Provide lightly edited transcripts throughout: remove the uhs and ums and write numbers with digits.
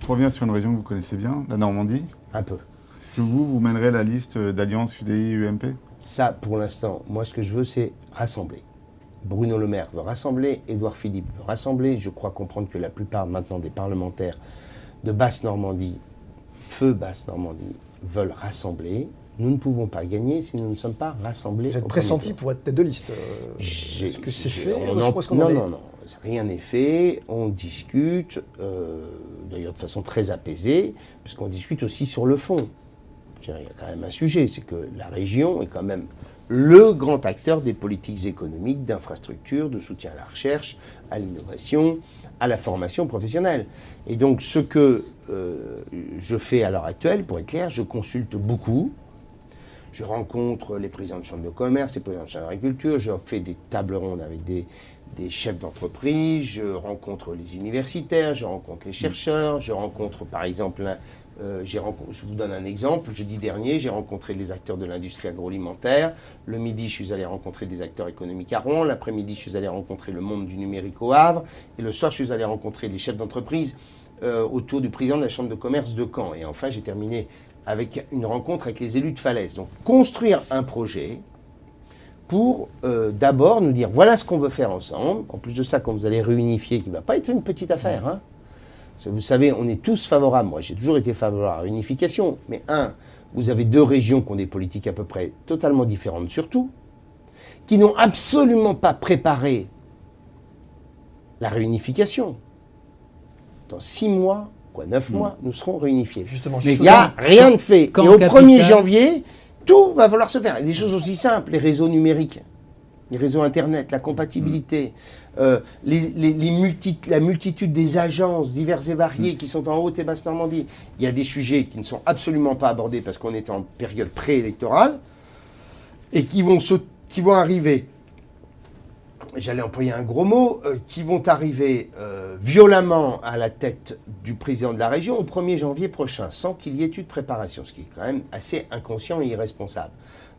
Pour revenir sur une région que vous connaissez bien, la Normandie, Un peu. est-ce que vous mènerez la liste d'Alliance UDI-UMP? Ça, pour l'instant, moi, ce que je veux, c'est rassembler. Bruno Le Maire veut rassembler, Édouard Philippe veut rassembler. Je crois comprendre que la plupart maintenant des parlementaires de Basse-Normandie, feu Basse-Normandie, veulent rassembler. Nous ne pouvons pas gagner si nous ne sommes pas rassemblés. Vous êtes pressenti pour être tête de liste. Est-ce que c'est fait? Non, rien n'est fait. On discute, d'ailleurs de façon très apaisée, puisqu'on discute aussi sur le fond. Il y a quand même un sujet, c'est que la région est quand même le grand acteur des politiques économiques, d'infrastructures, de soutien à la recherche, à l'innovation, à la formation professionnelle. Et donc ce que je fais à l'heure actuelle, pour être clair, je consulte beaucoup. Je rencontre les présidents de chambres de commerce, les présidents de chambres d'agriculture, je fais des tables rondes avec des chefs d'entreprise, je rencontre les universitaires, je rencontre les chercheurs, je rencontre par exemple, je vous donne un exemple, jeudi dernier, j'ai rencontré les acteurs de l'industrie agroalimentaire, le midi je suis allé rencontrer des acteurs économiques à Rouen, l'après-midi je suis allé rencontrer le monde du numérique au Havre, et le soir je suis allé rencontrer les chefs d'entreprise autour du président de la chambre de commerce de Caen. Et enfin j'ai terminé avec une rencontre avec les élus de Falaise. Donc construire un projet pour d'abord nous dire voilà ce qu'on veut faire ensemble. En plus de ça, quand vous allez réunifier, qui ne va pas être une petite affaire, hein. Vous savez, on est tous favorables. Moi, j'ai toujours été favorable à la réunification. Mais vous avez deux régions qui ont des politiques à peu près totalement différentes surtout, qui n'ont absolument pas préparé la réunification. Dans 6 mois, 9 mois, nous serons réunifiés. Justement, mais il n'y a rien de fait. Et au 1er janvier, tout va falloir se faire. Et des choses aussi simples, les réseaux numériques, les réseaux Internet, la compatibilité, la multitude des agences diverses et variées qui sont en Haute et Basse-Normandie. Il y a des sujets qui ne sont absolument pas abordés parce qu'on est en période préélectorale et qui vont arriver, j'allais employer un gros mot, qui vont arriver violemment à la tête du président de la région au 1er janvier prochain, sans qu'il y ait eu de préparation, ce qui est quand même assez inconscient et irresponsable.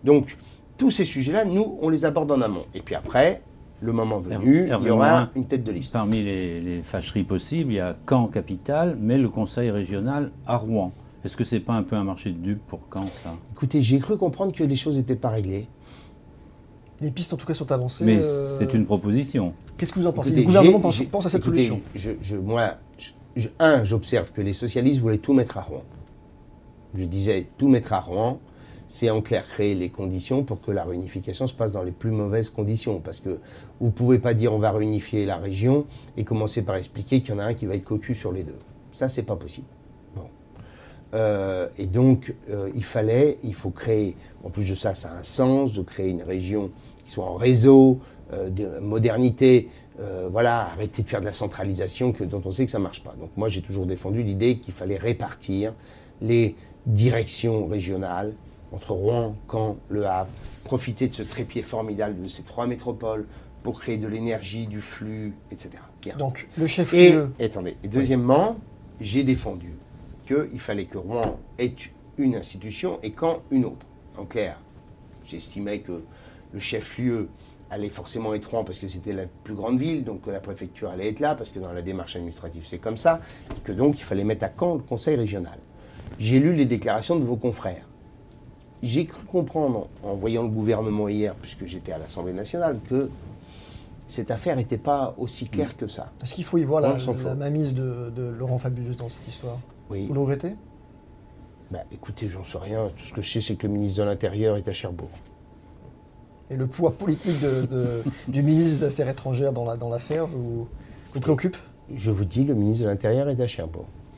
Donc, tous ces sujets-là, nous, on les aborde en amont. Et puis après, le moment venu, il y aura une tête de liste. Parmi les fâcheries possibles, il y a Caen capitale, mais le conseil régional à Rouen. Est-ce que c'est pas un peu un marché de dupes pour Caen, ça? Écoutez, j'ai cru comprendre que les choses n'étaient pas réglées. Les pistes, en tout cas, sont avancées. Mais c'est une proposition. Qu'est-ce que vous en pensez? Écoutez, Le gouvernement pense à cette solution. J'observe que les socialistes voulaient tout mettre à Rouen. Je disais, tout mettre à Rouen, c'est en clair créer les conditions pour que la réunification se passe dans les plus mauvaises conditions. Parce que vous ne pouvez pas dire on va réunifier la région et commencer par expliquer qu'il y en a un qui va être cocu sur les deux. Ça, c'est pas possible. Bon. Et donc, il faut créer, en plus de ça, ça a un sens de créer une région qui soit en réseau, de modernité, voilà, arrêter de faire de la centralisation dont on sait que ça ne marche pas. Donc moi, j'ai toujours défendu l'idée qu'il fallait répartir les directions régionales entre Rouen, Caen, Le Havre, profiter de ce trépied formidable de ces 3 métropoles pour créer de l'énergie, du flux, etc. Bien. Donc, le chef-lieu... Et deuxièmement, j'ai défendu qu'il fallait que Rouen ait une institution et Caen une autre. En clair, j'estimais que le chef-lieu allait forcément être Rouen parce que c'était la plus grande ville, donc que la préfecture allait être là, parce que dans la démarche administrative c'est comme ça, et que donc il fallait mettre à Caen le conseil régional. J'ai lu les déclarations de vos confrères. J'ai cru comprendre, en voyant le gouvernement hier, puisque j'étais à l'Assemblée nationale, que cette affaire n'était pas aussi claire que ça. Est-ce qu'il faut y voir la mainmise de Laurent Fabius dans cette histoire? Oui. Vous le regrettez? Écoutez, j'en sais rien. Tout ce que je sais, c'est que le ministre de l'Intérieur est à Cherbourg. Et le poids politique du ministre des Affaires étrangères dans l'affaire vous préoccupe? Je vous dis, le ministre de l'Intérieur est à Cherbourg.